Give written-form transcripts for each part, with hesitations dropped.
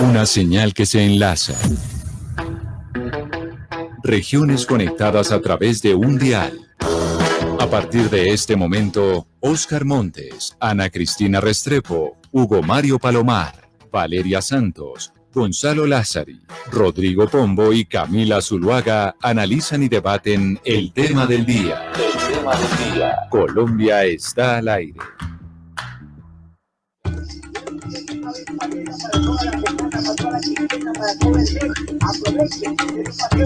Una señal que se enlaza. Regiones conectadas a través de un dial. A partir de este momento, Óscar Montes, Ana Cristina Restrepo, Hugo Mario Palomar, Valeria Santos, Gonzalo Lázari, Rodrigo Pombo y Camila Zuluaga analizan y debaten el tema del día. El tema del día. Colombia está al aire.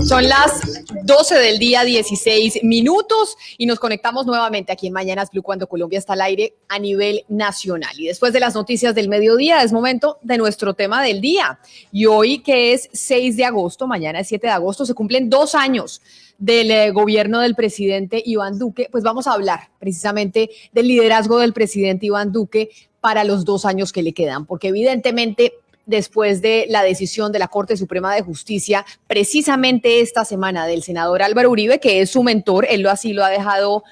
Son las 12 del día, 16 minutos, y nos conectamos nuevamente aquí en Mañanas Blue cuando Colombia está al aire a nivel nacional. Y después de las noticias del mediodía es momento de nuestro tema del día. Y hoy, que es 6 de agosto, mañana es 7 de agosto, se cumplen 2 años del gobierno del presidente Iván Duque. Pues vamos a hablar precisamente del liderazgo del presidente Iván Duque para los 2 años que le quedan, porque evidentemente después de la decisión de la Corte Suprema de Justicia, precisamente esta semana, del senador Álvaro Uribe, que es su mentor, él lo ha dejado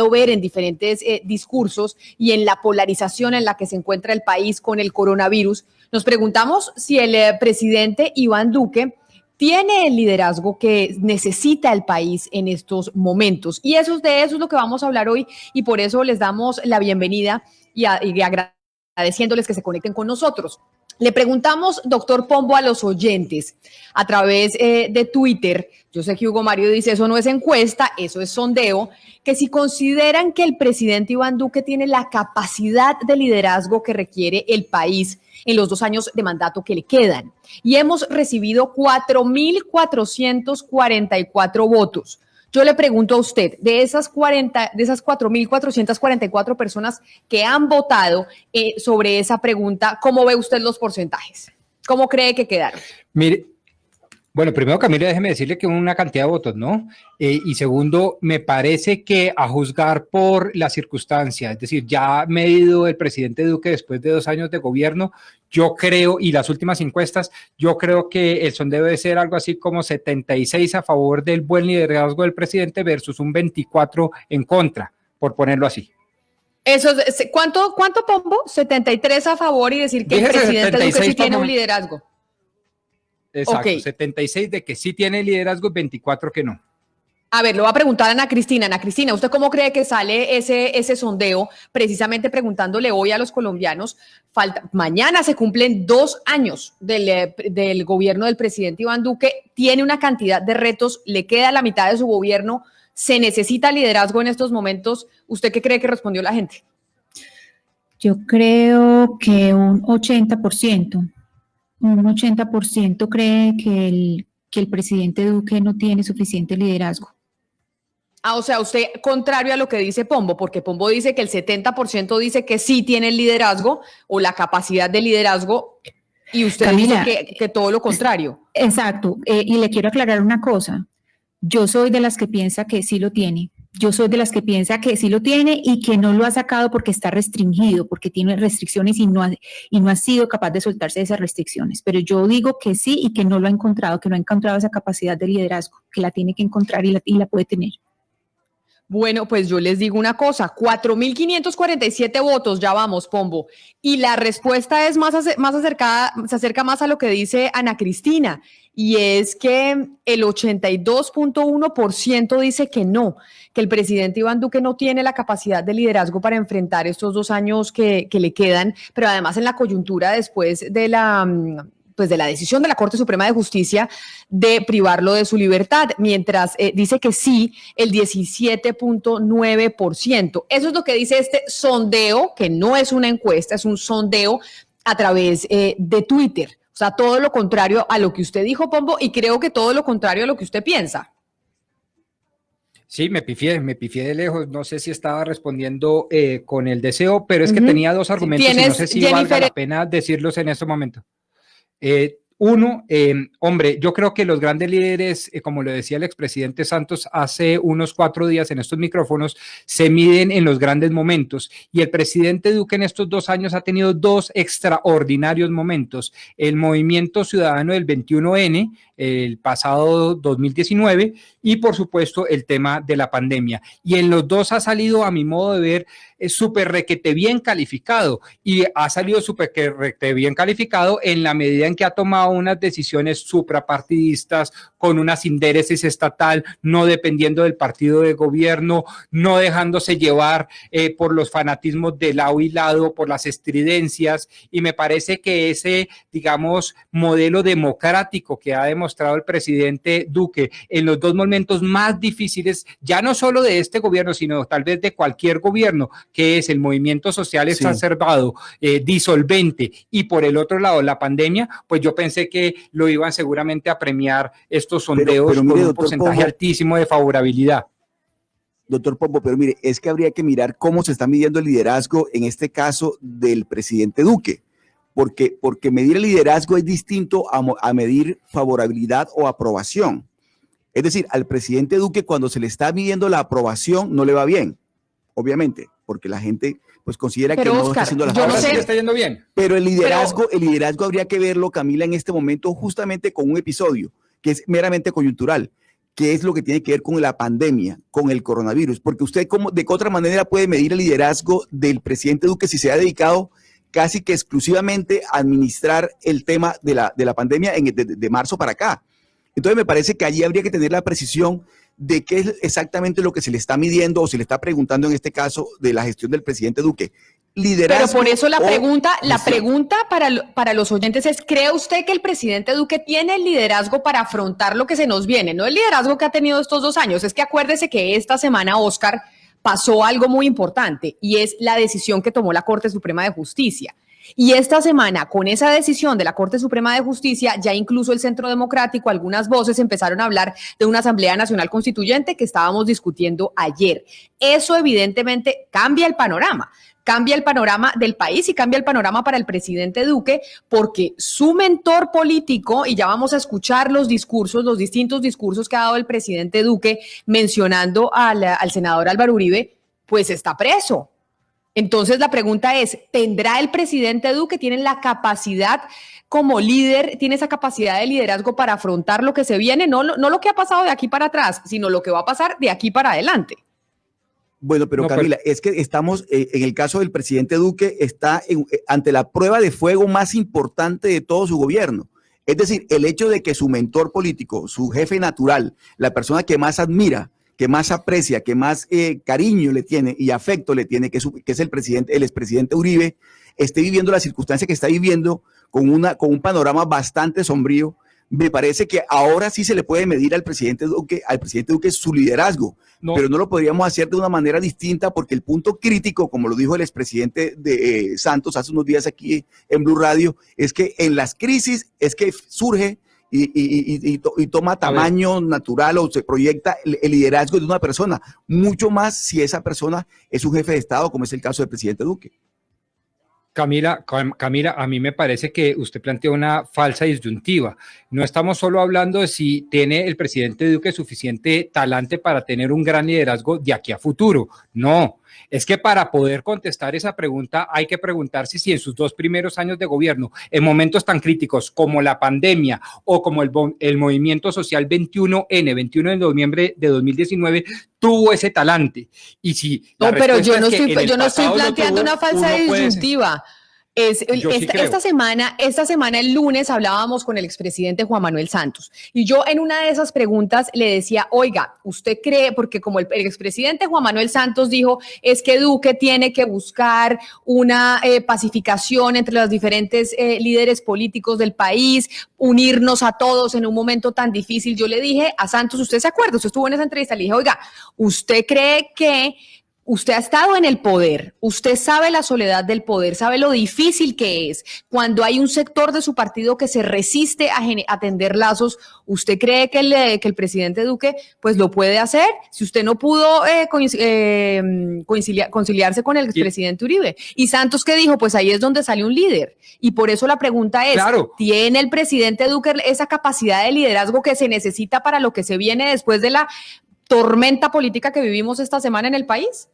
ver en diferentes discursos, y en la polarización en la que se encuentra el país con el coronavirus, nos preguntamos si el presidente Iván Duque tiene el liderazgo que necesita el país en estos momentos. Y de eso es lo que vamos a hablar hoy, y por eso les damos la bienvenida y agradeciéndoles que se conecten con nosotros. Le preguntamos, doctor Pombo, a los oyentes a través de Twitter, yo sé que Hugo Mario dice eso no es encuesta, eso es sondeo, que si consideran que el presidente Iván Duque tiene la capacidad de liderazgo que requiere el país en los 2 años de mandato que le quedan. Y hemos recibido 4.444 votos. Yo le pregunto a usted, de esas 4.444 personas que han votado sobre esa pregunta, ¿cómo ve usted los porcentajes? ¿Cómo cree que quedaron? Mire, bueno, primero, Camila, déjeme decirle que una cantidad de votos, ¿no? Y segundo, me parece que a juzgar por las circunstancias, es decir, ya ha medido el presidente Duque después de 2 años de gobierno, yo creo, y las últimas encuestas, yo creo que el sondeo debe ser algo así como 76 a favor del buen liderazgo del presidente versus un 24 en contra, por ponerlo así. Eso es, ¿cuánto, Pombo? 73 a favor y decir que el presidente Duque sí tiene un liderazgo. Exacto, Okay. 76 de que sí tiene liderazgo y 24 que no. A ver, lo va a preguntar a Ana Cristina. Ana Cristina, ¿usted cómo cree que sale ese sondeo? Precisamente preguntándole hoy a los colombianos, mañana se cumplen 2 años del gobierno del presidente Iván Duque, tiene una cantidad de retos, le queda la mitad de su gobierno, ¿se necesita liderazgo en estos momentos? ¿Usted qué cree que respondió la gente? Yo creo que un 80%. Un 80% cree que el presidente Duque no tiene suficiente liderazgo. O sea, usted contrario a lo que dice Pombo, porque Pombo dice que el 70% dice que sí tiene el liderazgo o la capacidad de liderazgo, y usted, Camila, dice que todo lo contrario. Exacto, y le quiero aclarar una cosa. Yo soy de las que piensa que sí lo tiene. Yo soy de las que piensa que sí lo tiene y que no lo ha sacado porque está restringido, porque tiene restricciones y no ha sido capaz de soltarse de esas restricciones. Pero yo digo que sí y que no lo ha encontrado, que no ha encontrado esa capacidad de liderazgo, que la tiene que encontrar y la puede tener. Bueno, pues yo les digo una cosa, 4.547 votos, ya vamos, Pombo, y la respuesta es más acercada, se acerca más a lo que dice Ana Cristina, y es que el 82.1% dice que no, que el presidente Iván Duque no tiene la capacidad de liderazgo para enfrentar estos 2 años que le quedan, pero además en la coyuntura después de la decisión de la Corte Suprema de Justicia de privarlo de su libertad, mientras dice que sí el 17.9%. Eso es lo que dice este sondeo, que no es una encuesta, es un sondeo a través de Twitter. O sea, todo lo contrario a lo que usted dijo, Pombo, y creo que todo lo contrario a lo que usted piensa. Sí, me pifié de lejos, no sé si estaba respondiendo con el deseo, pero es que tenía 2 argumentos y no sé si valga la pena decirlos en este momento. Uno, hombre, yo creo que los grandes líderes, como lo decía el expresidente Santos hace unos 4 días en estos micrófonos, se miden en los grandes momentos, y el presidente Duque en estos 2 años ha tenido 2 extraordinarios momentos: el movimiento ciudadano del 21N, el pasado 2019, y por supuesto el tema de la pandemia, y en los 2 ha salido, a mi modo de ver, súper requete bien calificado y ha salido súper requete bien calificado en la medida en que ha tomado unas decisiones suprapartidistas con una sindéresis estatal, no dependiendo del partido de gobierno, no dejándose llevar por los fanatismos de lado y lado, por las estridencias, y me parece que ese, digamos, modelo democrático que ha demostrado el presidente Duque en los dos momentos más difíciles, ya no solo de este gobierno, sino tal vez de cualquier gobierno, que es el movimiento social exacerbado, disolvente, y por el otro lado la pandemia, pues yo pensé que lo iban seguramente a premiar estos sondeos pero mire, con un porcentaje Pombo, altísimo de favorabilidad. Doctor Pombo, pero mire, es que habría que mirar cómo se está midiendo el liderazgo en este caso del presidente Duque, porque medir el liderazgo es distinto a medir favorabilidad o aprobación. Es decir, al presidente Duque cuando se le está midiendo la aprobación no le va bien, obviamente, porque la gente pues considera pero que Oscar, no está haciendo las cosas. No sé, está yendo bien. Pero el liderazgo habría que verlo, Camila, en este momento justamente con un episodio que es meramente coyuntural, que es lo que tiene que ver con la pandemia, con el coronavirus, porque usted de qué otra manera puede medir el liderazgo del presidente Duque si se ha dedicado casi que exclusivamente a administrar el tema de la pandemia de marzo para acá. Entonces me parece que allí habría que tener la precisión de qué es exactamente lo que se le está midiendo o se le está preguntando en este caso de la gestión del presidente Duque. Liderazgo. Pero por eso la pregunta para los oyentes es, ¿cree usted que el presidente Duque tiene el liderazgo para afrontar lo que se nos viene? No el liderazgo que ha tenido estos 2 años, es que acuérdese que esta semana, Oscar, pasó algo muy importante y es la decisión que tomó la Corte Suprema de Justicia. Y esta semana, con esa decisión de la Corte Suprema de Justicia, ya incluso el Centro Democrático, algunas voces empezaron a hablar de una Asamblea Nacional Constituyente que estábamos discutiendo ayer. Eso evidentemente cambia el panorama del país y cambia el panorama para el presidente Duque, porque su mentor político, y ya vamos a escuchar los distintos discursos que ha dado el presidente Duque mencionando al senador Álvaro Uribe, pues está preso. Entonces la pregunta es, ¿tendrá el presidente Duque, tiene la capacidad como líder, tiene esa capacidad de liderazgo para afrontar lo que se viene? No lo que ha pasado de aquí para atrás, sino lo que va a pasar de aquí para adelante. Bueno, pero Camila, es que estamos, en el caso del presidente Duque, está ante la prueba de fuego más importante de todo su gobierno. Es decir, el hecho de que su mentor político, su jefe natural, la persona que más admira, que más aprecia, que más cariño le tiene y afecto le tiene, que es el expresidente Uribe, esté viviendo la circunstancia que está viviendo con un panorama bastante sombrío. Me parece que ahora sí se le puede medir al presidente Duque su liderazgo, pero no lo podríamos hacer de una manera distinta porque el punto crítico, como lo dijo el expresidente de Santos hace unos días aquí en Blue Radio, es que en las crisis es que surge y toma tamaño natural o se proyecta el liderazgo de una persona, mucho más si esa persona es un jefe de Estado, como es el caso del presidente Duque. Camila, a mí me parece que usted plantea una falsa disyuntiva. No estamos solo hablando de si tiene el presidente Duque suficiente talante para tener un gran liderazgo de aquí a futuro. No, es que para poder contestar esa pregunta hay que preguntarse si en sus 2 primeros años de gobierno, en momentos tan críticos como la pandemia o como el movimiento social 21 de noviembre de 2019, tuvo ese talante. Y si no, pero yo no estoy planteando una falsa disyuntiva. Esta semana, el lunes, hablábamos con el expresidente Juan Manuel Santos y yo en una de esas preguntas le decía, oiga, ¿usted cree? Porque como el expresidente Juan Manuel Santos dijo, es que Duque tiene que buscar una pacificación entre los diferentes líderes políticos del país, unirnos a todos en un momento tan difícil. Yo le dije a Santos, ¿usted se acuerda? Usted estuvo en esa entrevista, le dije, oiga, ¿usted cree que usted ha estado en el poder, usted sabe la soledad del poder, sabe lo difícil que es cuando hay un sector de su partido que se resiste a tender lazos? ¿Usted cree que el presidente Duque pues lo puede hacer? Si usted no pudo conciliarse con el expresidente Uribe. Y Santos, ¿qué dijo? Pues ahí es donde sale un líder. Y por eso la pregunta es, claro, ¿tiene el presidente Duque esa capacidad de liderazgo que se necesita para lo que se viene después de la tormenta política que vivimos esta semana en el país?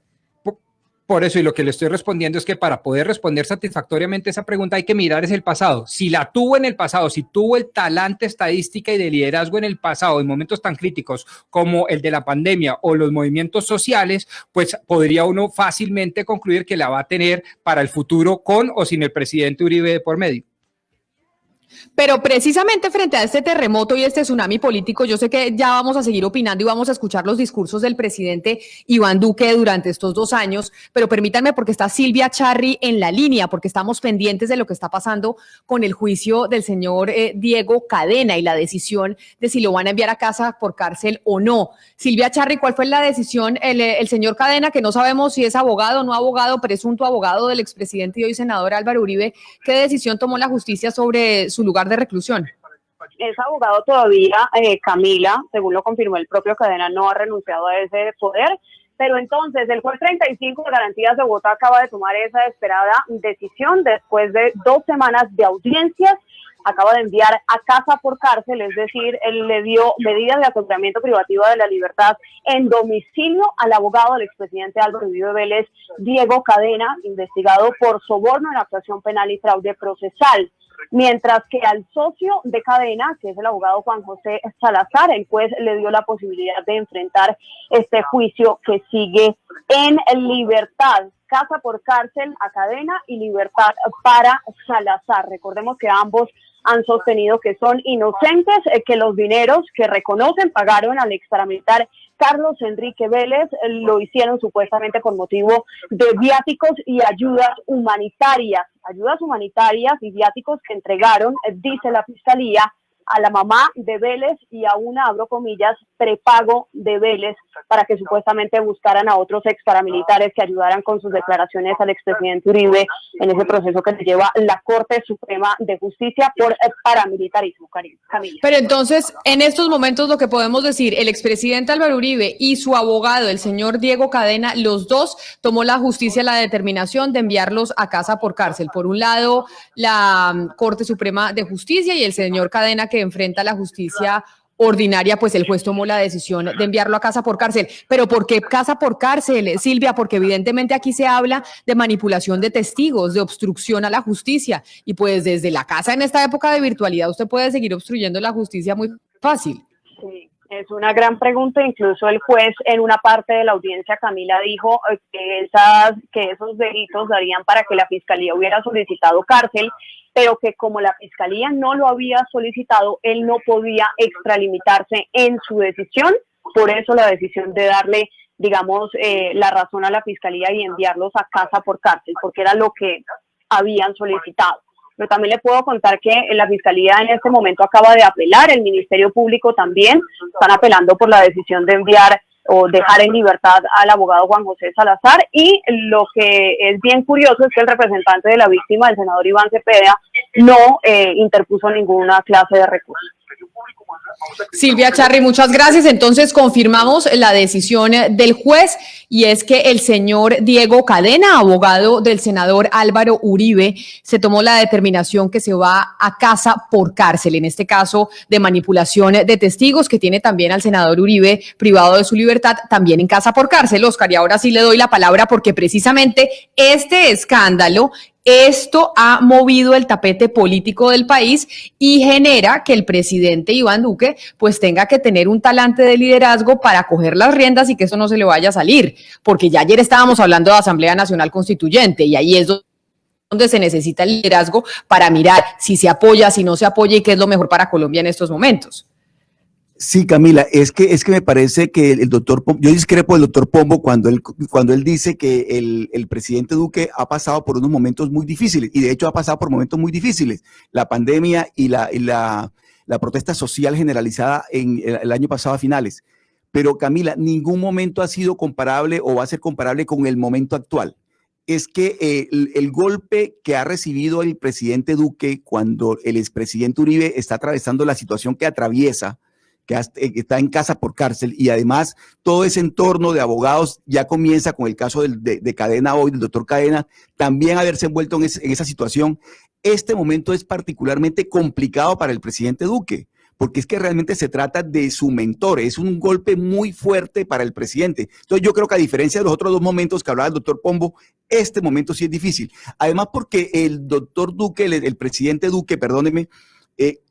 Por eso, y lo que le estoy respondiendo es que para poder responder satisfactoriamente esa pregunta hay que mirar es el pasado. Si la tuvo en el pasado, si tuvo el talante estadística y de liderazgo en el pasado, en momentos tan críticos como el de la pandemia o los movimientos sociales, pues podría uno fácilmente concluir que la va a tener para el futuro con o sin el presidente Uribe de por medio. Pero precisamente frente a este terremoto y este tsunami político, yo sé que ya vamos a seguir opinando y vamos a escuchar los discursos del presidente Iván Duque durante estos 2 años, pero permítanme porque está Silvia Charri en la línea, porque estamos pendientes de lo que está pasando con el juicio del señor Diego Cadena y la decisión de si lo van a enviar a casa por cárcel o no. Silvia Charri, ¿cuál fue la decisión? El señor Cadena, que no sabemos si es abogado o no abogado, presunto abogado del expresidente y hoy senador Álvaro Uribe, ¿qué decisión tomó la justicia sobre su lugar de reclusión? Es abogado todavía, Camila, según lo confirmó el propio Cadena, no ha renunciado a ese poder, pero entonces el juez 35 de Garantías de Bogotá acaba de tomar esa esperada decisión después de 2 semanas de audiencias. Acaba de enviar a casa por cárcel, es decir, él le dio medidas de aseguramiento privativo de la libertad en domicilio al abogado del expresidente Álvaro Uribe Vélez, Diego Cadena, investigado por soborno en actuación penal y fraude procesal. Mientras que al socio de Cadena, que es el abogado Juan José Salazar, el juez le dio la posibilidad de enfrentar este juicio que sigue en libertad. Casa por cárcel a Cadena y libertad para Salazar. Recordemos que ambos han sostenido que son inocentes, que los dineros que reconocen pagaron al exparamilitar Carlos Enrique Vélez lo hicieron supuestamente con motivo de viáticos y ayudas humanitarias y viáticos que entregaron, dice la Fiscalía, a la mamá de Vélez y a una, abro comillas, prepago de Vélez para que supuestamente buscaran a otros ex paramilitares que ayudaran con sus declaraciones al expresidente Uribe en ese proceso que se lleva la Corte Suprema de Justicia por paramilitarismo, Camila. Pero entonces, en estos momentos lo que podemos decir, el expresidente Álvaro Uribe y su abogado, el señor Diego Cadena, los dos tomó la justicia la determinación de enviarlos a casa por cárcel. Por un lado, la Corte Suprema de Justicia y el señor Cadena que enfrenta la justicia ordinaria, pues el juez tomó la decisión de enviarlo a casa por cárcel. ¿Pero por qué casa por cárcel, Silvia? Porque evidentemente aquí se habla de manipulación de testigos, de obstrucción a la justicia. Y pues desde la casa en esta época de virtualidad usted puede seguir obstruyendo la justicia muy fácil. Sí. Es una gran pregunta, incluso el juez en una parte de la audiencia, Camila, dijo que esos delitos darían para que la Fiscalía hubiera solicitado cárcel, pero que como la Fiscalía no lo había solicitado, él no podía extralimitarse en su decisión, por eso la decisión de darle, digamos, la razón a la Fiscalía y enviarlos a casa por cárcel, porque era lo que habían solicitado. Pero también le puedo contar que la Fiscalía en este momento acaba de apelar, el Ministerio Público también, están apelando por la decisión de enviar o dejar en libertad al abogado Juan José Salazar, y lo que es bien curioso es que el representante de la víctima, el senador Iván Cepeda, no interpuso ninguna clase de recurso. Silvia Charri, muchas gracias. Entonces confirmamos la decisión del juez y es que el señor Diego Cadena, abogado del senador Álvaro Uribe, se tomó la determinación que se va a casa por cárcel, en este caso de manipulación de testigos, que tiene también al senador Uribe privado de su libertad, también en casa por cárcel. Oscar, y ahora sí le doy la palabra porque precisamente este escándalo, esto ha movido el tapete político del país y genera que el presidente Iván Duque pues tenga que tener un talante de liderazgo para coger las riendas y que eso no se le vaya a salir, porque ya ayer estábamos hablando de Asamblea Nacional Constituyente y ahí es donde se necesita el liderazgo para mirar si se apoya, si no se apoya y qué es lo mejor para Colombia en estos momentos. Sí, Camila, es que me parece que el doctor Pombo, yo discrepo del doctor Pombo cuando él dice que el presidente Duque ha pasado por unos momentos muy difíciles, y de hecho ha pasado por momentos muy difíciles, la pandemia y la protesta social generalizada en el año pasado a finales. Pero Camila, ningún momento ha sido comparable o va a ser comparable con el momento actual. Es que el golpe que ha recibido el presidente Duque cuando el expresidente Uribe está atravesando la situación que atraviesa, que está en casa por cárcel, y además todo ese entorno de abogados ya comienza con el caso de Cadena hoy, del doctor Cadena, también haberse envuelto en esa situación. Este momento es particularmente complicado para el presidente Duque, porque es que realmente se trata de su mentor, es un golpe muy fuerte para el presidente. Entonces yo creo que a diferencia de los otros dos momentos que hablaba el doctor Pombo, este momento sí es difícil. Además porque el doctor Duque, el presidente Duque, perdóneme,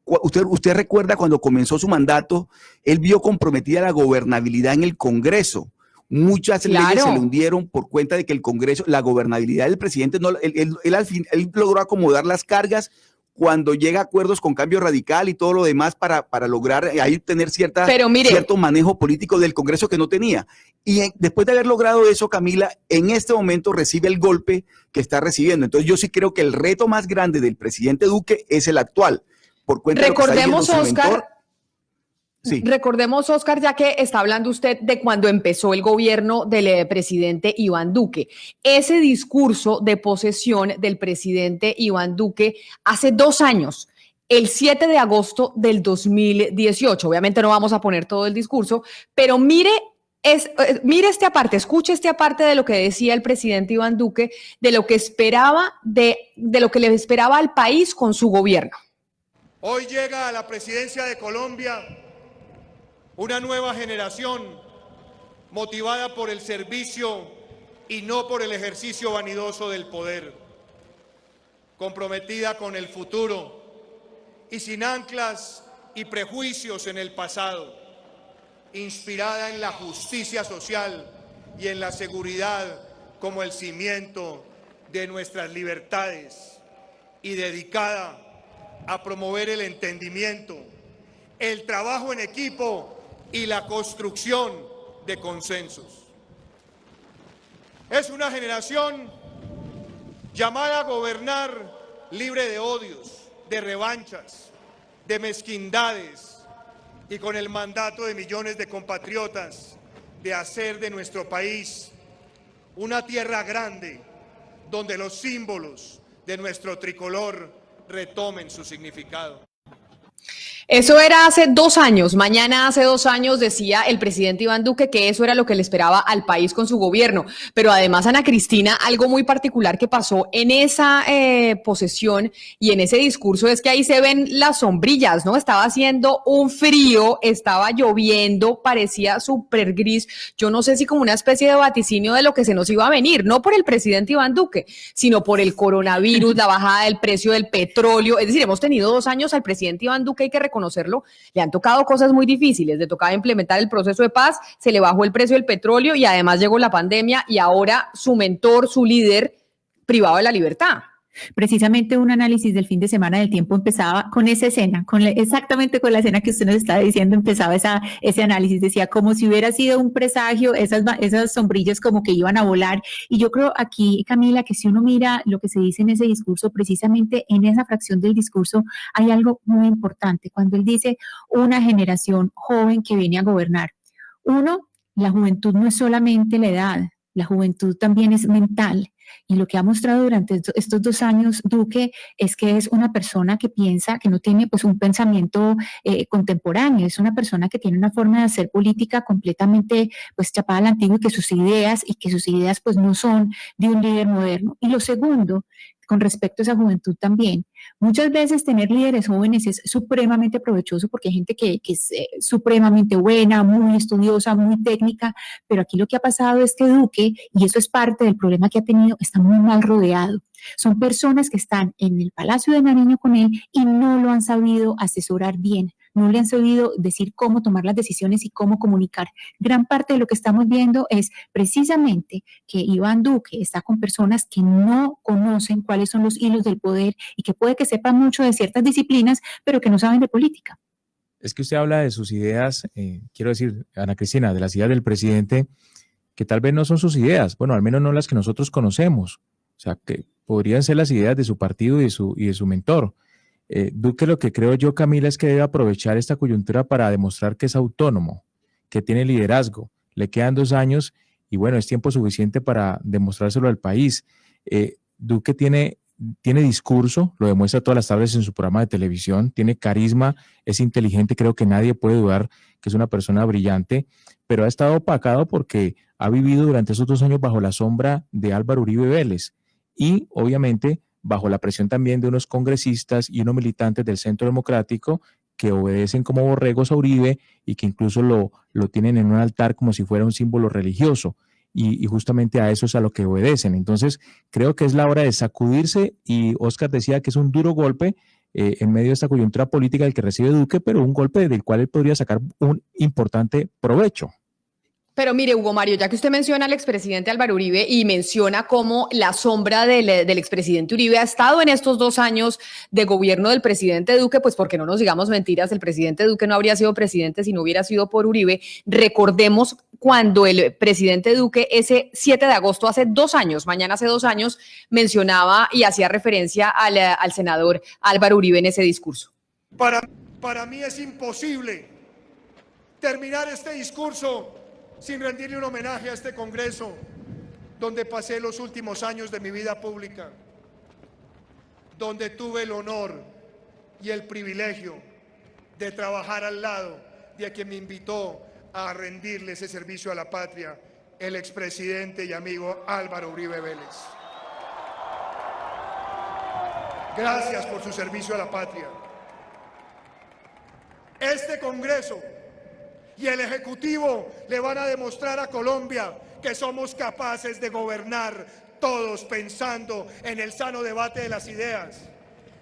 usted recuerda cuando comenzó su mandato, él vio comprometida la gobernabilidad en el Congreso. Muchas leyes se le hundieron por cuenta de que el Congreso, la gobernabilidad del presidente, él al fin logró acomodar las cargas cuando llega a acuerdos con Cambio Radical y todo lo demás para lograr ahí tener cierto manejo político del Congreso que no tenía. Y después de haber logrado eso, Camila, en este momento recibe el golpe que está recibiendo. Entonces yo sí creo que el reto más grande del presidente Duque es el actual. Por cuenta recordemos, de lo que está Oscar, sí. Recordemos, Oscar, ya que está hablando usted de cuando empezó el gobierno del presidente Iván Duque. Ese discurso de posesión del presidente Iván Duque hace 2 años, el 7 de agosto del 2018. Obviamente no vamos a poner todo el discurso, pero mire esta parte, escuche esta parte de lo que decía el presidente Iván Duque, de lo que esperaba, de lo que le esperaba al país con su gobierno. Hoy llega a la presidencia de Colombia una nueva generación motivada por el servicio y no por el ejercicio vanidoso del poder, comprometida con el futuro y sin anclas y prejuicios en el pasado, inspirada en la justicia social y en la seguridad como el cimiento de nuestras libertades y dedicada a promover el entendimiento, el trabajo en equipo y la construcción de consensos. Es una generación llamada a gobernar libre de odios, de revanchas, de mezquindades y con el mandato de millones de compatriotas de hacer de nuestro país una tierra grande donde los símbolos de nuestro tricolor retomen su significado. Eso era hace 2 años. Mañana hace 2 años decía el presidente Iván Duque que eso era lo que le esperaba al país con su gobierno. Pero además, Ana Cristina, algo muy particular que pasó en esa posesión y en ese discurso es que ahí se ven las sombrillas, ¿no? Estaba haciendo un frío, estaba lloviendo, parecía súper gris. Yo no sé si como una especie de vaticinio de lo que se nos iba a venir, no por el presidente Iván Duque, sino por el coronavirus, la bajada del precio del petróleo. Es decir, hemos tenido 2 años al presidente Iván Duque, hay que reconocerlo, le han tocado cosas muy difíciles, le tocaba implementar el proceso de paz, se le bajó el precio del petróleo y además llegó la pandemia y ahora su mentor, su líder, privado de la libertad. Precisamente un análisis del fin de semana del Tiempo empezaba con esa escena, exactamente con la escena que usted nos estaba diciendo, empezaba ese análisis, decía como si hubiera sido un presagio, esas sombrillas como que iban a volar. Y yo creo aquí, Camila, que si uno mira lo que se dice en ese discurso, precisamente en esa fracción del discurso hay algo muy importante, cuando él dice una generación joven que viene a gobernar. Uno, la juventud no es solamente la edad, la juventud también es mental. Y lo que ha mostrado durante estos 2 años Duque es que es una persona que piensa, que no tiene pues un pensamiento contemporáneo, es una persona que tiene una forma de hacer política completamente pues chapada a la antigua y que sus ideas pues no son de un líder moderno. Y lo segundo, con respecto a esa juventud también, muchas veces tener líderes jóvenes es supremamente provechoso porque hay gente que es supremamente buena, muy estudiosa, muy técnica, pero aquí lo que ha pasado es que Duque, y eso es parte del problema que ha tenido, está muy mal rodeado. Son personas que están en el Palacio de Nariño con él y no lo han sabido asesorar bien, no le han sabido decir cómo tomar las decisiones y cómo comunicar. Gran parte de lo que estamos viendo es precisamente que Iván Duque está con personas que no conocen cuáles son los hilos del poder y que puede que sepan mucho de ciertas disciplinas, pero que no saben de política. Es que usted habla de sus ideas, quiero decir, Ana Cristina, de las ideas del presidente, que tal vez no son sus ideas, bueno, al menos no las que nosotros conocemos, o sea, que podrían ser las ideas de su partido y de su mentor. Duque, lo que creo yo, Camila, es que debe aprovechar esta coyuntura para demostrar que es autónomo, que tiene liderazgo. Le quedan 2 años y bueno, es tiempo suficiente para demostrárselo al país. Duque tiene discurso, lo demuestra todas las tardes en su programa de televisión, tiene carisma, es inteligente, creo que nadie puede dudar que es una persona brillante, pero ha estado opacado porque ha vivido durante esos 2 años bajo la sombra de Álvaro Uribe Vélez y obviamente bajo la presión también de unos congresistas y unos militantes del Centro Democrático que obedecen como borregos a Uribe y que incluso lo tienen en un altar como si fuera un símbolo religioso. Y justamente a eso es a lo que obedecen. Entonces, creo que es la hora de sacudirse, y Óscar decía que es un duro golpe en medio de esta coyuntura política del que recibe Duque, pero un golpe del cual él podría sacar un importante provecho. Pero mire, Hugo Mario, ya que usted menciona al expresidente Álvaro Uribe y menciona cómo la sombra del expresidente Uribe ha estado en estos 2 años de gobierno del presidente Duque, pues porque no nos digamos mentiras, el presidente Duque no habría sido presidente si no hubiera sido por Uribe. Recordemos cuando el presidente Duque ese 7 de agosto, hace 2 años, mañana hace 2 años, mencionaba y hacía referencia al senador Álvaro Uribe en ese discurso. Para mí es imposible terminar este discurso sin rendirle un homenaje a este Congreso, donde pasé los últimos años de mi vida pública, donde tuve el honor y el privilegio de trabajar al lado de quien me invitó a rendirle ese servicio a la patria, el expresidente y amigo Álvaro Uribe Vélez. Gracias por su servicio a la patria. Este Congreso y el Ejecutivo le van a demostrar a Colombia que somos capaces de gobernar todos pensando en el sano debate de las ideas,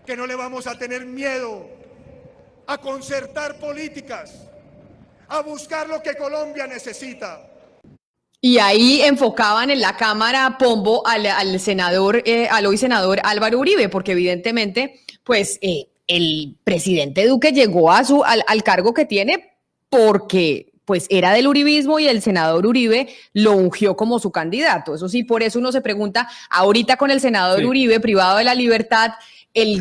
que no le vamos a tener miedo a concertar políticas, a buscar lo que Colombia necesita. Y ahí enfocaban en la Cámara Pombo al senador, al hoy senador Álvaro Uribe, porque evidentemente, pues el presidente Duque llegó al cargo que tiene porque pues era del uribismo y el senador Uribe lo ungió como su candidato. Eso sí, por eso uno se pregunta, ahorita con el senador Uribe privado de la libertad,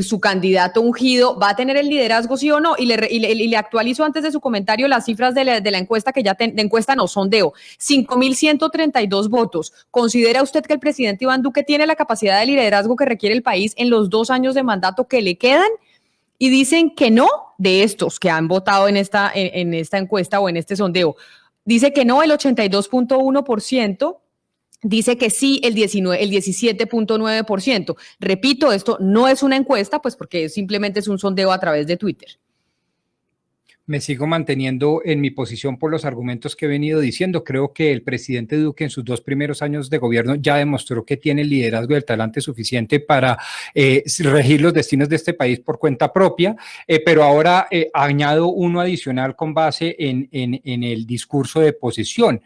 su candidato ungido, ¿va a tener el liderazgo, sí o no? Y le actualizo antes de su comentario las cifras de la encuesta, que ya de encuesta no, sondeo. 5.132 votos. ¿Considera usted que el presidente Iván Duque tiene la capacidad de liderazgo que requiere el país en los 2 años de mandato que le quedan? Y dicen que no, de estos que han votado en esta encuesta o en este sondeo. Dice que no el 82.1%, dice que sí el 17.9%. Repito, esto no es una encuesta, pues porque simplemente es un sondeo a través de Twitter. Me sigo manteniendo en mi posición por los argumentos que he venido diciendo. Creo que el presidente Duque en sus 2 primeros años de gobierno ya demostró que tiene el liderazgo y el talante suficiente para regir los destinos de este país por cuenta propia, pero ahora añado uno adicional con base en el discurso de posesión.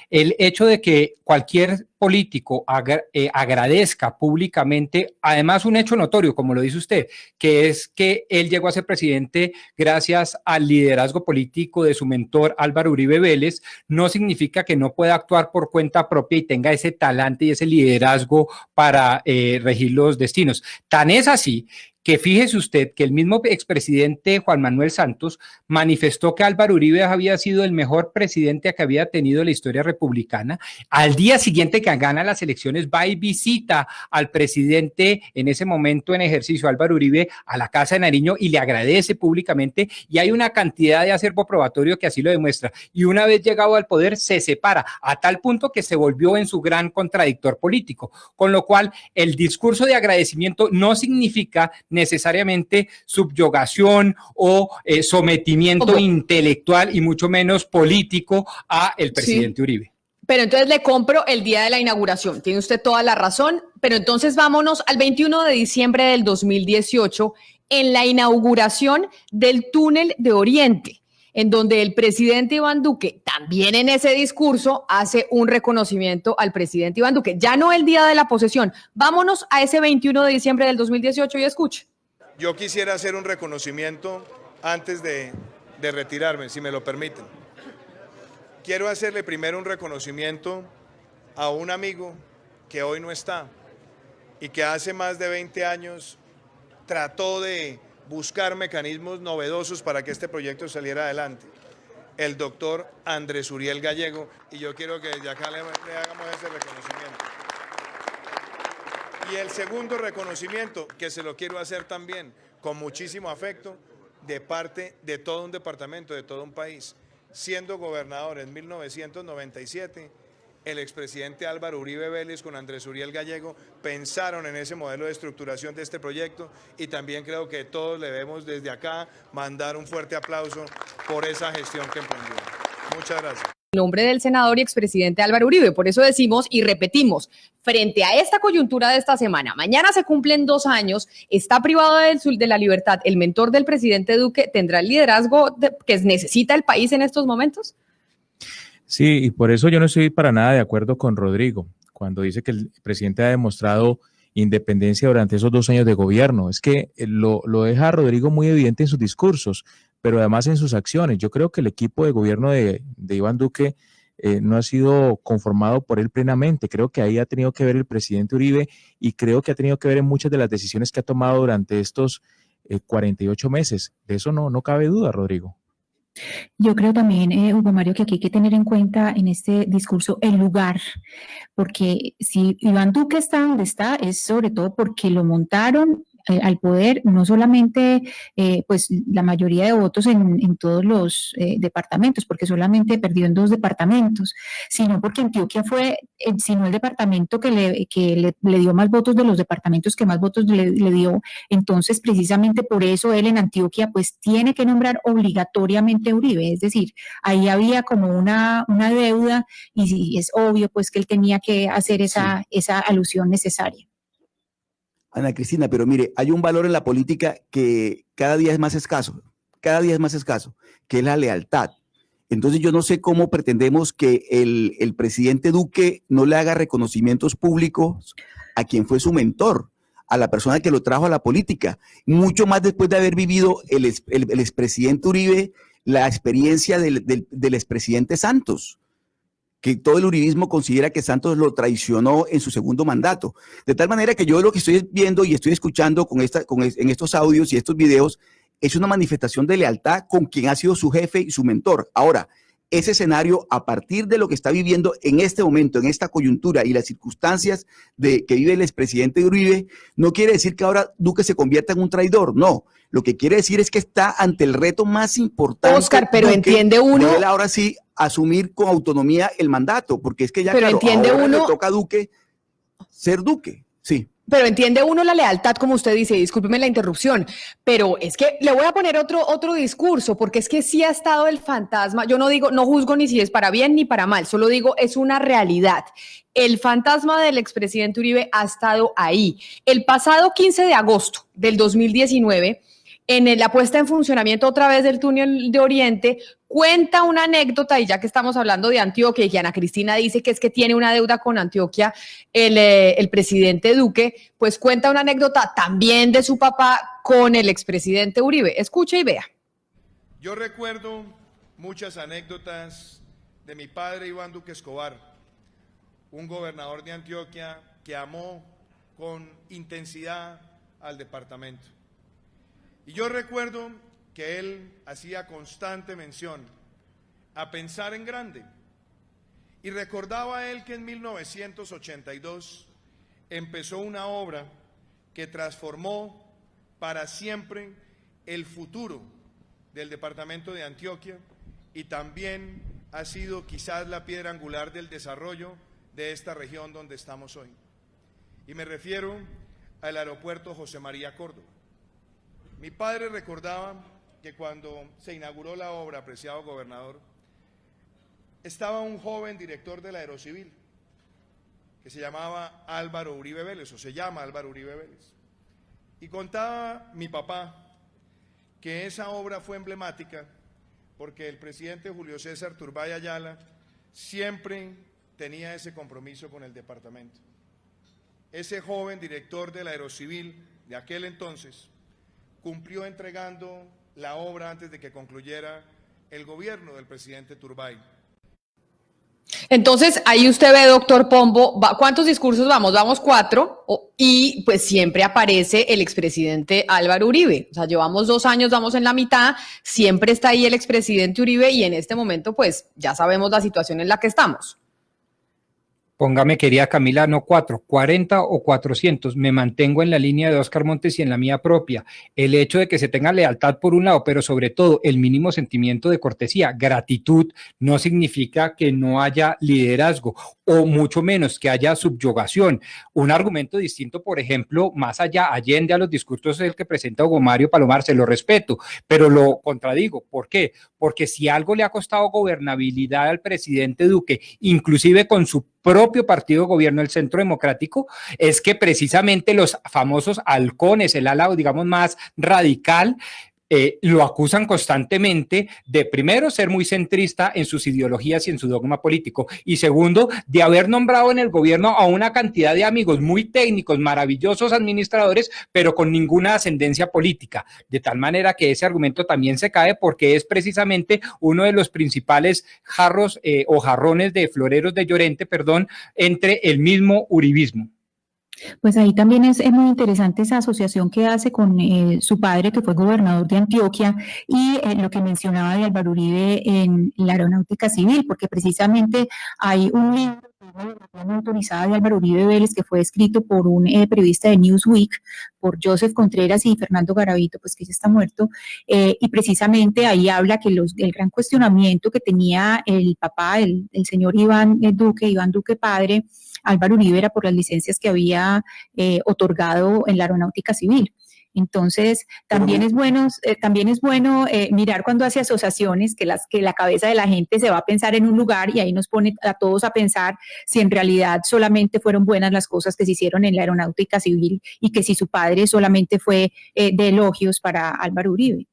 El hecho de que cualquier político agradezca públicamente, además un hecho notorio, como lo dice usted, que es que él llegó a ser presidente gracias al liderazgo político de su mentor Álvaro Uribe Vélez, no significa que no pueda actuar por cuenta propia y tenga ese talante y ese liderazgo para regir los destinos. Tan es así que fíjese usted que el mismo expresidente Juan Manuel Santos manifestó que Álvaro Uribe había sido el mejor presidente que había tenido la historia republicana. Al día siguiente que gana las elecciones, va y visita al presidente en ese momento en ejercicio, Álvaro Uribe, a la Casa de Nariño y le agradece públicamente, y hay una cantidad de acervo probatorio que así lo demuestra. Y una vez llegado al poder, se separa a tal punto que se volvió en su gran contradictor político, con lo cual el discurso de agradecimiento no significa necesariamente subyugación o sometimiento intelectual y mucho menos político a el presidente Uribe. Pero entonces le compro el día de la inauguración, tiene usted toda la razón, pero entonces vámonos al 21 de diciembre del 2018 en la inauguración del túnel de Oriente, en donde el presidente Iván Duque, también en ese discurso, hace un reconocimiento al presidente Iván Duque. Ya no el día de la posesión, vámonos a ese 21 de diciembre del 2018 y escuche. Yo quisiera hacer un reconocimiento antes de retirarme, si me lo permiten. Quiero hacerle primero un reconocimiento a un amigo que hoy no está y que hace más de 20 años trató de buscar mecanismos novedosos para que este proyecto saliera adelante, el doctor Andrés Uriel Gallego, y yo quiero que desde acá le hagamos ese reconocimiento. Y el segundo reconocimiento, que se lo quiero hacer también con muchísimo afecto, de parte de todo un departamento, de todo un país. Siendo gobernador en 1997, el expresidente Álvaro Uribe Vélez con Andrés Uriel Gallego pensaron en ese modelo de estructuración de este proyecto, y también creo que todos le debemos desde acá mandar un fuerte aplauso por esa gestión que emprendió. Muchas gracias. En nombre del senador y expresidente Álvaro Uribe, por eso decimos y repetimos, frente a esta coyuntura de esta semana, mañana se cumplen 2 años, está privado de la libertad el mentor del presidente Duque, ¿tendrá el liderazgo que necesita el país en estos momentos? Sí, y por eso yo no estoy para nada de acuerdo con Rodrigo, cuando dice que el presidente ha demostrado independencia durante esos 2 años de gobierno. Es que lo deja Rodrigo muy evidente en sus discursos, pero además en sus acciones. Yo creo que el equipo de gobierno de Iván Duque no ha sido conformado por él plenamente. Creo que ahí ha tenido que ver el presidente Uribe, y creo que ha tenido que ver en muchas de las decisiones que ha tomado durante estos 48 meses. De eso no cabe duda, Rodrigo. Yo creo también, Hugo Mario, que aquí hay que tener en cuenta en este discurso el lugar, porque si Iván Duque está donde está, es sobre todo porque lo montaron al poder, no solamente pues la mayoría de votos en todos los departamentos, porque solamente perdió en 2 departamentos, sino porque Antioquia fue, sino el departamento que le dio más votos de los departamentos que más votos le dio. Entonces, precisamente por eso él en Antioquia pues tiene que nombrar obligatoriamente a Uribe, es decir, ahí había como una deuda, y es obvio pues que él tenía que hacer esa alusión necesaria. Ana Cristina, pero mire, hay un valor en la política que cada día es más escaso, que es la lealtad. Entonces yo no sé cómo pretendemos que el presidente Duque no le haga reconocimientos públicos a quien fue su mentor, a la persona que lo trajo a la política, mucho más después de haber vivido el expresidente Uribe la experiencia del expresidente Santos, que todo el uribismo considera que Santos lo traicionó en su segundo mandato. De tal manera que yo lo que estoy viendo y estoy escuchando en estos audios y estos videos es una manifestación de lealtad con quien ha sido su jefe y su mentor. Ahora, ese escenario, a partir de lo que está viviendo en este momento, en esta coyuntura y las circunstancias que vive el expresidente Uribe, no quiere decir que ahora Duque se convierta en un traidor, no. Lo que quiere decir es que está ante el reto más importante. Oscar, pero Duque, entiende uno. de él ahora sí asumir con autonomía el mandato, porque es que ya, pero claro, entiende ahora uno, le toca a Duque ser Duque, sí. Pero entiende uno la lealtad, como usted dice, discúlpeme la interrupción, pero es que le voy a poner otro discurso, porque es que sí ha estado el fantasma, yo no digo, no juzgo ni si es para bien ni para mal, solo digo, es una realidad. El fantasma del expresidente Uribe ha estado ahí. El pasado 15 de agosto del 2019, en la puesta en funcionamiento otra vez del túnel de Oriente, cuenta una anécdota, y ya que estamos hablando de Antioquia y que Ana Cristina dice que es que tiene una deuda con Antioquia, el presidente Duque, pues cuenta una anécdota también de su papá con el expresidente Uribe. Escuche y vea. Yo recuerdo muchas anécdotas de mi padre Iván Duque Escobar, un gobernador de Antioquia que amó con intensidad al departamento. Y yo recuerdo que él hacía constante mención a pensar en grande. Y recordaba él que en 1982 empezó una obra que transformó para siempre el futuro del departamento de Antioquia, y también ha sido quizás la piedra angular del desarrollo de esta región donde estamos hoy. Y me refiero al aeropuerto José María Córdoba. Mi padre recordaba que cuando se inauguró la obra, apreciado gobernador, estaba un joven director de la Aerocivil que se llamaba Álvaro Uribe Vélez, o se llama Álvaro Uribe Vélez. Y contaba mi papá que esa obra fue emblemática porque el presidente Julio César Turbay Ayala siempre tenía ese compromiso con el departamento. Ese joven director de la Aerocivil de aquel entonces cumplió entregando la obra antes de que concluyera el gobierno del presidente Turbay. Entonces, ahí usted ve, doctor Pombo, ¿cuántos discursos vamos? Vamos 4, y pues siempre aparece el expresidente Álvaro Uribe. O sea, llevamos 2 años, vamos en la mitad, siempre está ahí el expresidente Uribe, y en este momento, pues, ya sabemos la situación en la que estamos. Póngame, querida Camila, no 4, 40 o 400. Me mantengo en la línea de Óscar Montes y en la mía propia. El hecho de que se tenga lealtad por un lado, pero sobre todo el mínimo sentimiento de cortesía, gratitud, no significa que no haya liderazgo o mucho menos que haya subyugación. Un argumento distinto, por ejemplo, más allá, allende a los discursos del que presenta Hugo Mario Palomar, se lo respeto, pero lo contradigo. ¿Por qué? Porque si algo le ha costado gobernabilidad al presidente Duque, inclusive con su propio partido de gobierno, el Centro Democrático, es que precisamente los famosos halcones, el ala, digamos, más radical, lo acusan constantemente de, primero, ser muy centrista en sus ideologías y en su dogma político, y segundo, de haber nombrado en el gobierno a una cantidad de amigos muy técnicos, maravillosos administradores, pero con ninguna ascendencia política, de tal manera que ese argumento también se cae porque es precisamente uno de los principales jarros o jarrones de floreros de Llorente, perdón, entre el mismo uribismo. Pues ahí también es muy interesante esa asociación que hace con su padre, que fue gobernador de Antioquia, y lo que mencionaba de Álvaro Uribe en la aeronáutica civil, porque precisamente hay un libro no autorizada de Álvaro Uribe Vélez, que fue escrito por un periodista de Newsweek, por Joseph Contreras y Fernando Garavito, pues que ya está muerto, y precisamente ahí habla que el gran cuestionamiento que tenía el papá, el señor Iván Duque padre, Álvaro Uribe, era por las licencias que había otorgado en la aeronáutica civil. Entonces, también es bueno mirar cuando hace asociaciones que la cabeza de la gente se va a pensar en un lugar, y ahí nos pone a todos a pensar si en realidad solamente fueron buenas las cosas que se hicieron en la aeronáutica civil, y que si su padre solamente fue de elogios para Álvaro Uribe.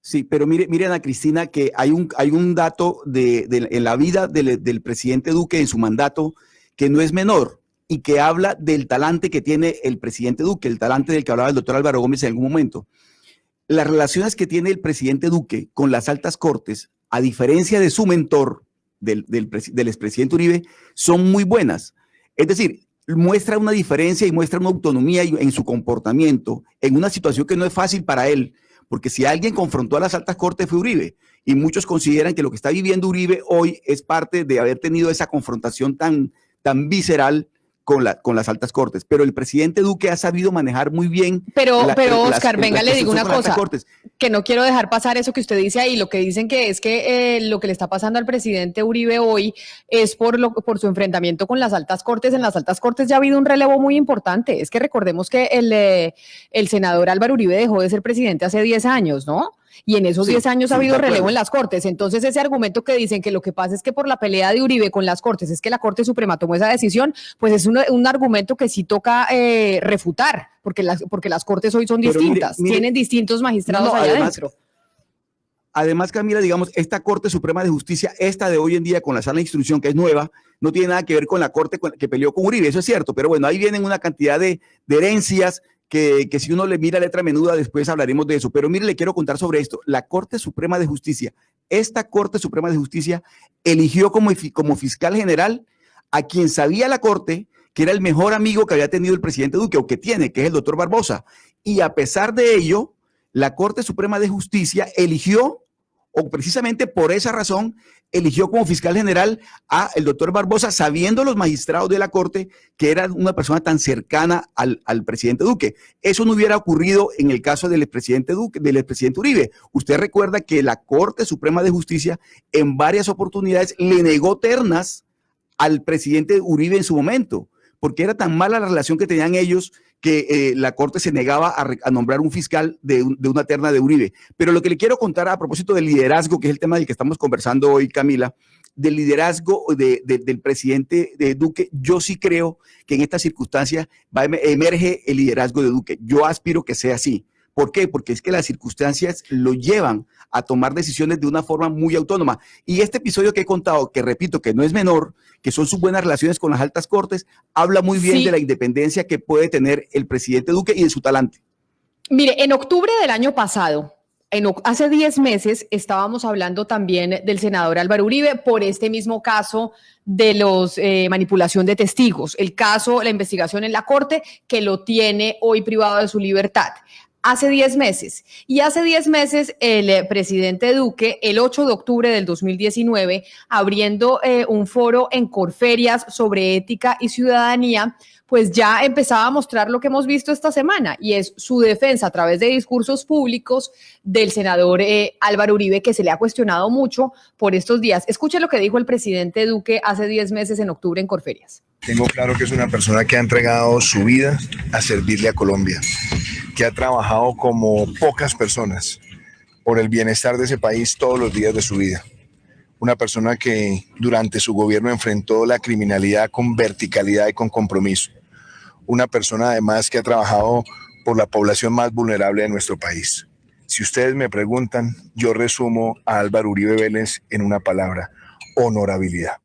Sí, pero mire, Ana Cristina, que hay un dato en la vida del presidente Duque en su mandato que no es menor, y que habla del talante que tiene el presidente Duque, el talante del que hablaba el doctor Álvaro Gómez en algún momento. Las relaciones que tiene el presidente Duque con las altas cortes, a diferencia de su mentor, del expresidente Uribe, son muy buenas. Es decir, muestra una diferencia y muestra una autonomía en su comportamiento, en una situación que no es fácil para él, porque si alguien confrontó a las altas cortes fue Uribe, y muchos consideran que lo que está viviendo Uribe hoy es parte de haber tenido esa confrontación tan visceral con las altas cortes, pero el presidente Duque ha sabido manejar muy bien. Pero Óscar, venga, le digo una cosa, que no quiero dejar pasar eso que usted dice ahí. Lo que dicen que es que lo que le está pasando al presidente Uribe hoy es por su enfrentamiento con las altas cortes. En las altas cortes ya ha habido un relevo muy importante. Es que recordemos que el senador Álvaro Uribe dejó de ser presidente hace 10 años, ¿no? Y en esos 10 años ha habido relevo en las cortes. Entonces, ese argumento que dicen que lo que pasa es que por la pelea de Uribe con las cortes es que la Corte Suprema tomó esa decisión, pues es un argumento que sí toca refutar, porque las cortes hoy son distintas, tienen distintos magistrados allá adentro. Además, Camila, digamos, esta Corte Suprema de Justicia, esta de hoy en día con la sala de instrucción, que es nueva, no tiene nada que ver con la Corte que peleó con Uribe, eso es cierto, pero bueno, ahí vienen una cantidad de herencias que si uno le mira letra menuda, después hablaremos de eso. Pero mire, le quiero contar sobre esto. La Corte Suprema de Justicia, esta Corte Suprema de Justicia eligió como fiscal general a quien sabía la Corte que era el mejor amigo que había tenido el presidente Duque, o que tiene, que es el doctor Barbosa. Y a pesar de ello, la Corte Suprema de Justicia eligió, o precisamente por esa razón, eligió como fiscal general a el doctor Barbosa, sabiendo los magistrados de la Corte que era una persona tan cercana al presidente Duque. Eso no hubiera ocurrido en el caso del expresidente Uribe. Usted recuerda que la Corte Suprema de Justicia en varias oportunidades le negó ternas al presidente Uribe en su momento, porque era tan mala la relación que tenían ellos que la Corte se negaba a nombrar un fiscal de una terna de Uribe. Pero lo que le quiero contar a propósito del liderazgo, que es el tema del que estamos conversando hoy, Camila, del liderazgo del presidente de Duque, yo sí creo que en estas circunstancias emerge el liderazgo de Duque. Yo aspiro que sea así. ¿Por qué? Porque es que las circunstancias lo llevan a tomar decisiones de una forma muy autónoma. Y este episodio que he contado, que repito que no es menor, que son sus buenas relaciones con las altas cortes, habla muy bien de la independencia que puede tener el presidente Duque y de su talante. Mire, en octubre del año pasado, hace 10 meses, estábamos hablando también del senador Álvaro Uribe por este mismo caso de los manipulación de testigos, el caso, la investigación en la Corte, que lo tiene hoy privado de su libertad. hace 10 meses. Y hace 10 meses el presidente Duque, el 8 de octubre del 2019, abriendo un foro en Corferias sobre ética y ciudadanía, pues ya empezaba a mostrar lo que hemos visto esta semana, y es su defensa a través de discursos públicos del senador Álvaro Uribe, que se le ha cuestionado mucho por estos días. Escuche lo que dijo el presidente Duque hace 10 meses en octubre en Corferias. Tengo claro que es una persona que ha entregado su vida a servirle a Colombia, que ha trabajado como pocas personas por el bienestar de ese país todos los días de su vida. Una persona que durante su gobierno enfrentó la criminalidad con verticalidad y con compromiso. Una persona además que ha trabajado por la población más vulnerable de nuestro país. Si ustedes me preguntan, yo resumo a Álvaro Uribe Vélez en una palabra: honorabilidad.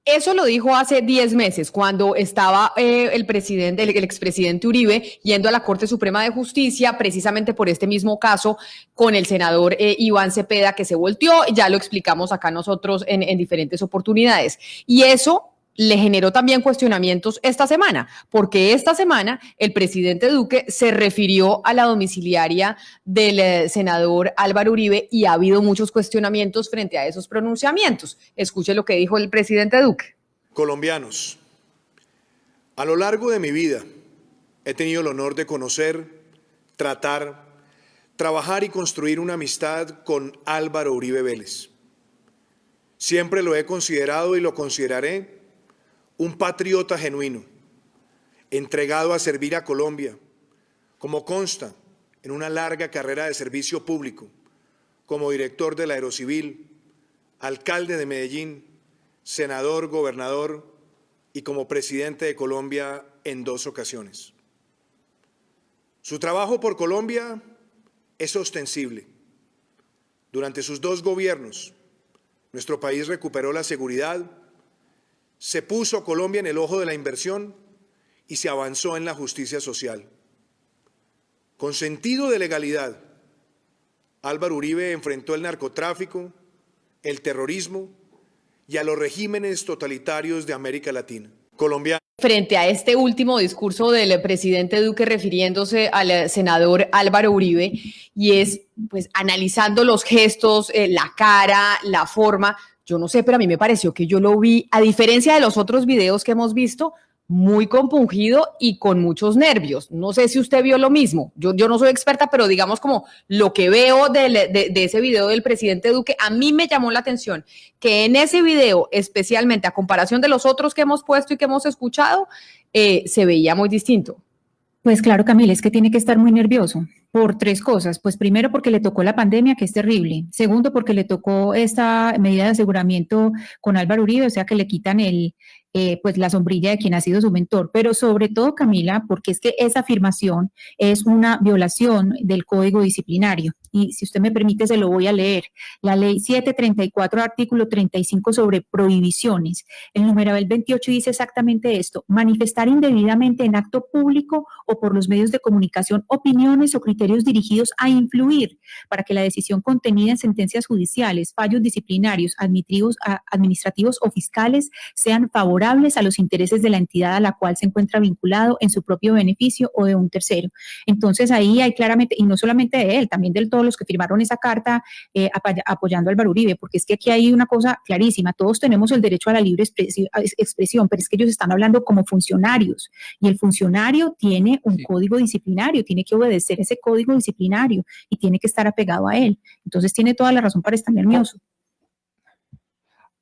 Eso lo dijo hace 10 meses, cuando estaba el expresidente Uribe yendo a la Corte Suprema de Justicia, precisamente por este mismo caso, con el senador Iván Cepeda, que se volteó. Ya lo explicamos acá nosotros en diferentes oportunidades. Y eso le generó también cuestionamientos esta semana, porque esta semana el presidente Duque se refirió a la domiciliaria del senador Álvaro Uribe, y ha habido muchos cuestionamientos frente a esos pronunciamientos. Escuche lo que dijo el presidente Duque. Colombianos, a lo largo de mi vida he tenido el honor de conocer, tratar, trabajar y construir una amistad con Álvaro Uribe Vélez. Siempre lo he considerado y lo consideraré un patriota genuino, entregado a servir a Colombia, como consta en una larga carrera de servicio público, como director del Aerocivil, alcalde de Medellín, senador, gobernador y como presidente de Colombia en 2 ocasiones. Su trabajo por Colombia es ostensible. Durante sus 2 gobiernos, nuestro país recuperó la seguridad, se puso Colombia en el ojo de la inversión y se avanzó en la justicia social. Con sentido de legalidad, Álvaro Uribe enfrentó el narcotráfico, el terrorismo y a los regímenes totalitarios de América Latina. Colombia. Frente a este último discurso del presidente Duque refiriéndose al senador Álvaro Uribe, y es pues analizando los gestos, la cara, la forma. Yo no sé, pero a mí me pareció que yo lo vi, a diferencia de los otros videos que hemos visto, muy compungido y con muchos nervios. No sé si usted vio lo mismo. Yo no soy experta, pero digamos como lo que veo de ese video del presidente Duque, a mí me llamó la atención que en ese video, especialmente a comparación de los otros que hemos puesto y que hemos escuchado, se veía muy distinto. Pues claro, Camila, es que tiene que estar muy nervioso por 3 cosas. Pues primero, porque le tocó la pandemia, que es terrible. Segundo, porque le tocó esta medida de aseguramiento con Álvaro Uribe, o sea que le quitan pues la sombrilla de quien ha sido su mentor. Pero sobre todo, Camila, porque es que esa afirmación es una violación del Código Disciplinario. Y si usted me permite, se lo voy a leer. La ley 734, artículo 35 sobre prohibiciones. El numeral 28 dice exactamente esto: manifestar indebidamente en acto público o por los medios de comunicación opiniones o criterios dirigidos a influir para que la decisión contenida en sentencias judiciales, fallos disciplinarios, administrativos o fiscales sean favorables a los intereses de la entidad a la cual se encuentra vinculado en su propio beneficio o de un tercero. Entonces ahí hay claramente, y no solamente de él, también de todos los que firmaron esa carta apoyando a Álvaro Uribe, porque es que aquí hay una cosa clarísima: todos tenemos el derecho a la libre expresión, pero es que ellos están hablando como funcionarios, y el funcionario tiene un código disciplinario, tiene que obedecer ese código disciplinario y tiene que estar apegado a él. Entonces tiene toda la razón para estar nervioso.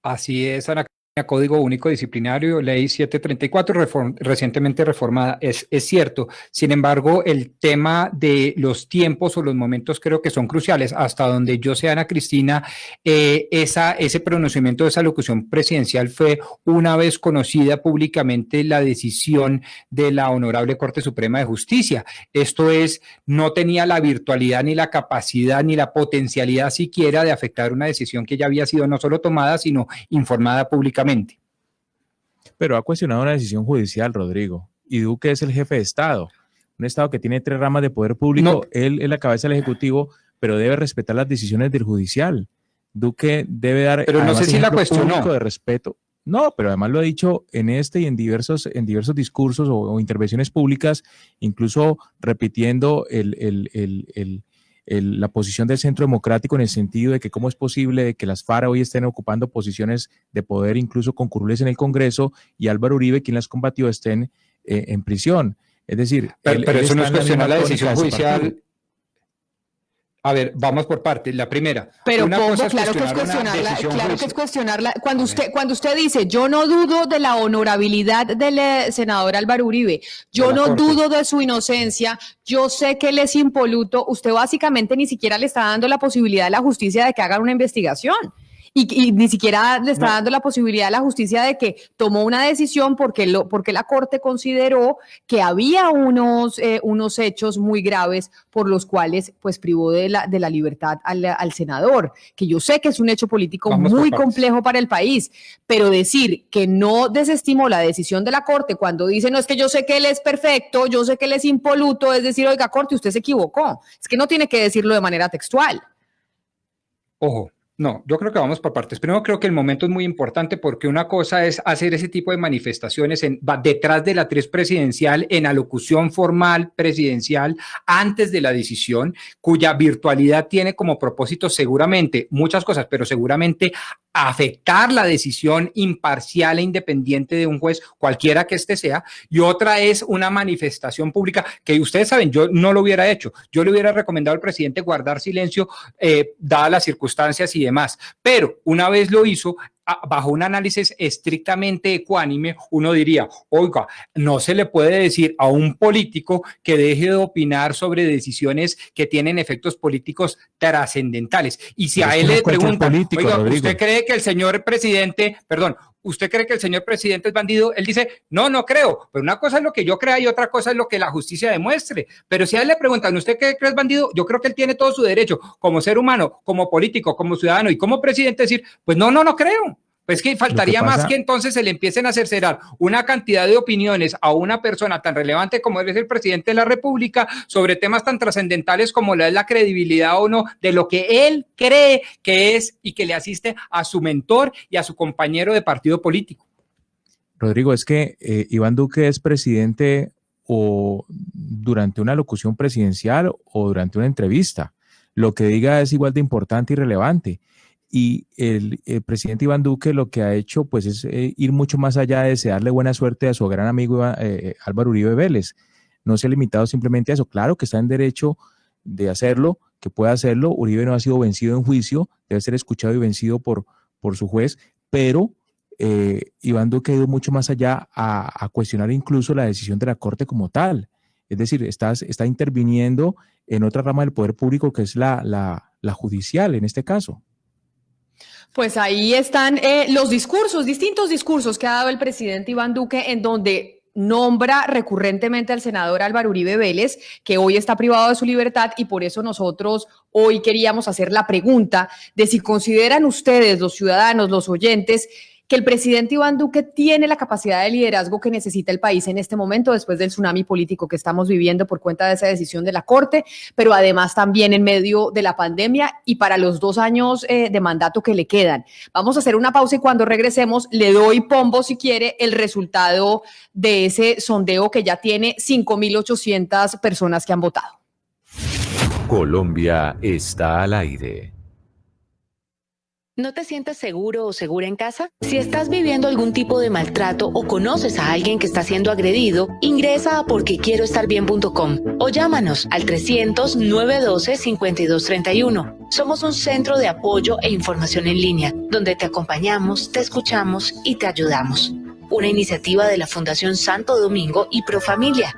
Así es, Ana. Código Único Disciplinario, Ley 734, recientemente reformada, es cierto. Sin embargo, el tema de los tiempos o los momentos creo que son cruciales. Hasta donde yo sé, Ana Cristina, ese pronunciamiento de esa locución presidencial fue una vez conocida públicamente la decisión de la Honorable Corte Suprema de Justicia. Esto es, no tenía la virtualidad ni la capacidad ni la potencialidad siquiera de afectar una decisión que ya había sido no solo tomada, sino informada públicamente. Pero ha cuestionado una decisión judicial, Rodrigo, y Duque es el jefe de Estado, un Estado que tiene 3 ramas de poder público. No. Él es la cabeza del Ejecutivo, pero debe respetar las decisiones del judicial. Duque debe dar, pero no sé si la cuestionó, de respeto. No, pero además lo ha dicho en este y en diversos discursos o intervenciones públicas, incluso repitiendo la posición del Centro Democrático en el sentido de que cómo es posible que las FARC hoy estén ocupando posiciones de poder, incluso con curules en el Congreso, y Álvaro Uribe, quien las combatió, estén en prisión. Es decir, pero eso no es cuestionar la decisión judicial. A ver, vamos por partes. La primera. Pero claro que es cuestionarla. Cuando usted dice, yo no dudo de la honorabilidad del senador Álvaro Uribe, yo no dudo de su inocencia, yo sé que él es impoluto, usted básicamente ni siquiera le está dando la posibilidad a la justicia de que hagan una investigación. Y ni siquiera le está dando la posibilidad a la justicia de que tomó una decisión porque la Corte consideró que había unos hechos muy graves por los cuales pues privó de la libertad al senador, que yo sé que es un hecho político muy complejo para el país, pero decir que no desestimó la decisión de la Corte cuando dice, no, es que yo sé que él es perfecto, yo sé que él es impoluto, es decir, oiga, Corte, usted se equivocó. Es que no tiene que decirlo de manera textual. Ojo. No, yo creo que vamos por partes. Primero, creo que el momento es muy importante porque una cosa es hacer ese tipo de manifestaciones detrás de la atriz presidencial, en alocución formal presidencial, antes de la decisión, cuya virtualidad tiene como propósito seguramente muchas cosas, pero seguramente afectar la decisión imparcial e independiente de un juez, cualquiera que éste sea, y otra es una manifestación pública que ustedes saben, yo no lo hubiera hecho, yo le hubiera recomendado al presidente guardar silencio dadas las circunstancias y demás, pero una vez lo hizo, bajo un análisis estrictamente ecuánime, uno diría, oiga, no se le puede decir a un político que deje de opinar sobre decisiones que tienen efectos políticos trascendentales. Y si a él le preguntan, oiga, ¿usted cree que el señor presidente, ¿usted cree que el señor presidente es bandido? Él dice, no creo. Pero una cosa es lo que yo crea y otra cosa es lo que la justicia demuestre. Pero si a él le preguntan, ¿usted cree que es bandido? Yo creo que él tiene todo su derecho como ser humano, como político, como ciudadano y como presidente decir, pues no creo. Pues que faltaría más que entonces se le empiecen a cercenar una cantidad de opiniones a una persona tan relevante como él es el presidente de la República sobre temas tan trascendentales como la credibilidad o no de lo que él cree que es y que le asiste a su mentor y a su compañero de partido político. Rodrigo, es que Iván Duque es presidente o durante una locución presidencial o durante una entrevista. Lo que diga es igual de importante y relevante. Y el presidente Iván Duque lo que ha hecho pues es ir mucho más allá de desearle buena suerte a su gran amigo Álvaro Uribe Vélez. No se ha limitado simplemente a eso. Claro que está en derecho de hacerlo, que puede hacerlo. Uribe no ha sido vencido en juicio, debe ser escuchado y vencido por su juez, pero Iván Duque ha ido mucho más allá a cuestionar incluso la decisión de la Corte como tal. Es decir, está interviniendo en otra rama del poder público que es la judicial en este caso. Pues ahí están los distintos discursos que ha dado el presidente Iván Duque, en donde nombra recurrentemente al senador Álvaro Uribe Vélez, que hoy está privado de su libertad, y por eso nosotros hoy queríamos hacer la pregunta de si consideran ustedes, los ciudadanos, los oyentes, que el presidente Iván Duque tiene la capacidad de liderazgo que necesita el país en este momento, después del tsunami político que estamos viviendo por cuenta de esa decisión de la Corte, pero además también en medio de la pandemia y para los 2 años de mandato que le quedan. Vamos a hacer una pausa y cuando regresemos le doy pombo, si quiere, el resultado de ese sondeo que ya tiene 5.800 personas que han votado. Colombia está al aire. ¿No te sientes seguro o segura en casa? Si estás viviendo algún tipo de maltrato o conoces a alguien que está siendo agredido, ingresa a porquequieroestarbien.com o llámanos al 300-912-5231. Somos un centro de apoyo e información en línea, donde te acompañamos, te escuchamos y te ayudamos. Una iniciativa de la Fundación Santo Domingo y Profamilia,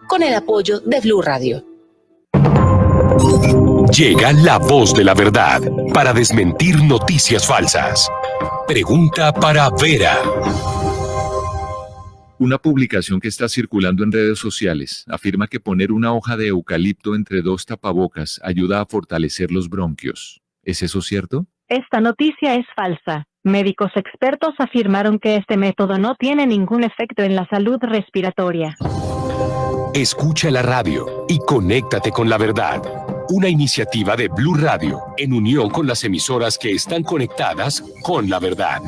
con el apoyo de Blue Radio. Llega la voz de la verdad para desmentir noticias falsas. Pregunta para Vera. Una publicación que está circulando en redes sociales afirma que poner una hoja de eucalipto entre 2 tapabocas ayuda a fortalecer los bronquios. ¿Es eso cierto? Esta noticia es falsa. Médicos expertos afirmaron que este método no tiene ningún efecto en la salud respiratoria. Escucha la radio y conéctate con la verdad. Una iniciativa de Blue Radio en unión con las emisoras que están conectadas con la verdad.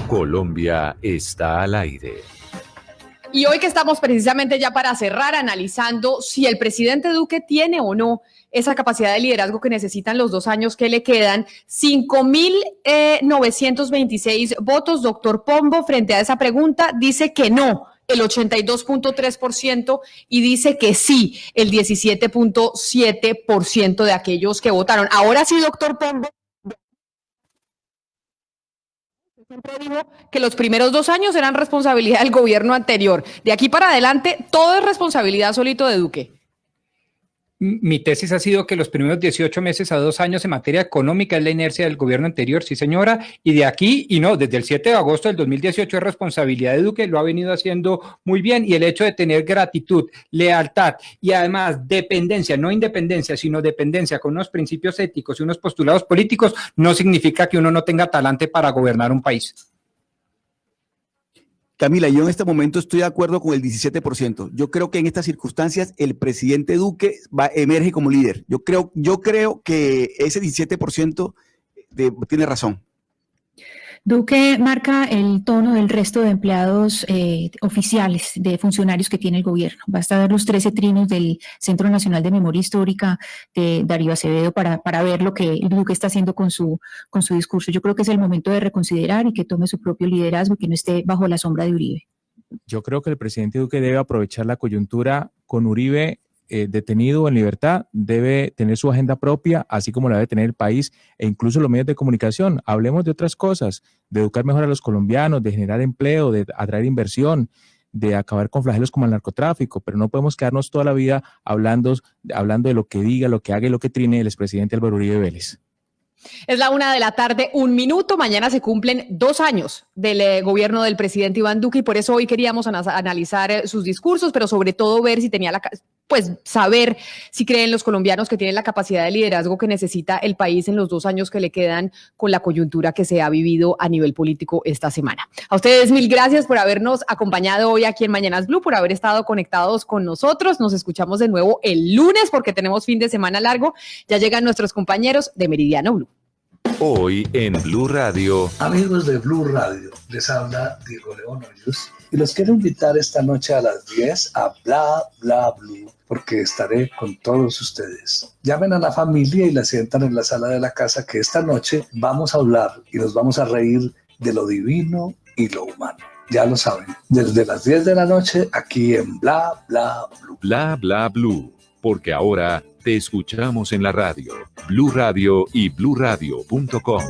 Colombia está al aire. Y hoy que estamos precisamente ya para cerrar analizando si el presidente Duque tiene o no esa capacidad de liderazgo que necesitan los 2 años que le quedan, 5.926 votos, doctor Pombo, frente a esa pregunta, dice que no, el 82.3%, y dice que sí, el 17.7% de aquellos que votaron. Ahora sí, doctor Pombo. Siempre dijo que los primeros 2 años eran responsabilidad del gobierno anterior. De aquí para adelante, todo es responsabilidad solito de Duque. Mi tesis ha sido que los primeros 18 meses a 2 años en materia económica es la inercia del gobierno anterior, sí señora, y de aquí, y no, desde el 7 de agosto del 2018 es responsabilidad de Duque, lo ha venido haciendo muy bien, y el hecho de tener gratitud, lealtad y además dependencia, no independencia, sino dependencia con unos principios éticos y unos postulados políticos, no significa que uno no tenga talante para gobernar un país. Camila, yo en este momento estoy de acuerdo con el 17%. Yo creo que en estas circunstancias el presidente Duque emerge como líder. Yo creo que ese 17% tiene razón. Duque marca el tono del resto de empleados oficiales, de funcionarios que tiene el gobierno. Basta ver los 13 trinos del Centro Nacional de Memoria Histórica de Darío Acevedo para ver lo que Duque está haciendo con su discurso. Yo creo que es el momento de reconsiderar y que tome su propio liderazgo y que no esté bajo la sombra de Uribe. Yo creo que el presidente Duque debe aprovechar la coyuntura con Uribe detenido en libertad, debe tener su agenda propia, así como la debe tener el país e incluso los medios de comunicación. Hablemos de otras cosas, de educar mejor a los colombianos, de generar empleo, de atraer inversión, de acabar con flagelos como el narcotráfico, pero no podemos quedarnos toda la vida hablando de lo que diga, lo que haga y lo que trine el expresidente Álvaro Uribe Vélez. Es la 1:01 p.m. Mañana se cumplen 2 años del gobierno del presidente Iván Duque y por eso hoy queríamos analizar sus discursos, pero sobre todo ver si tenía saber si creen los colombianos que tienen la capacidad de liderazgo que necesita el país en los 2 años que le quedan con la coyuntura que se ha vivido a nivel político esta semana. A ustedes 1000 gracias por habernos acompañado hoy aquí en Mañanas Blue, por haber estado conectados con nosotros. Nos escuchamos de nuevo el lunes porque tenemos fin de semana largo. Ya llegan nuestros compañeros de Meridiano Blue. Hoy en Blue Radio. Amigos de Blue Radio, les habla Diego León Hoyos y los quiero invitar esta noche a las 10 a Bla Bla Blue, porque estaré con todos ustedes. Llamen a la familia y la sientan en la sala de la casa que esta noche vamos a hablar y nos vamos a reír de lo divino y lo humano. Ya lo saben, desde las 10 de la noche aquí en Bla Bla Blue. Bla Bla Blue, porque ahora te escuchamos en la radio, Blue Radio y bluradio.com.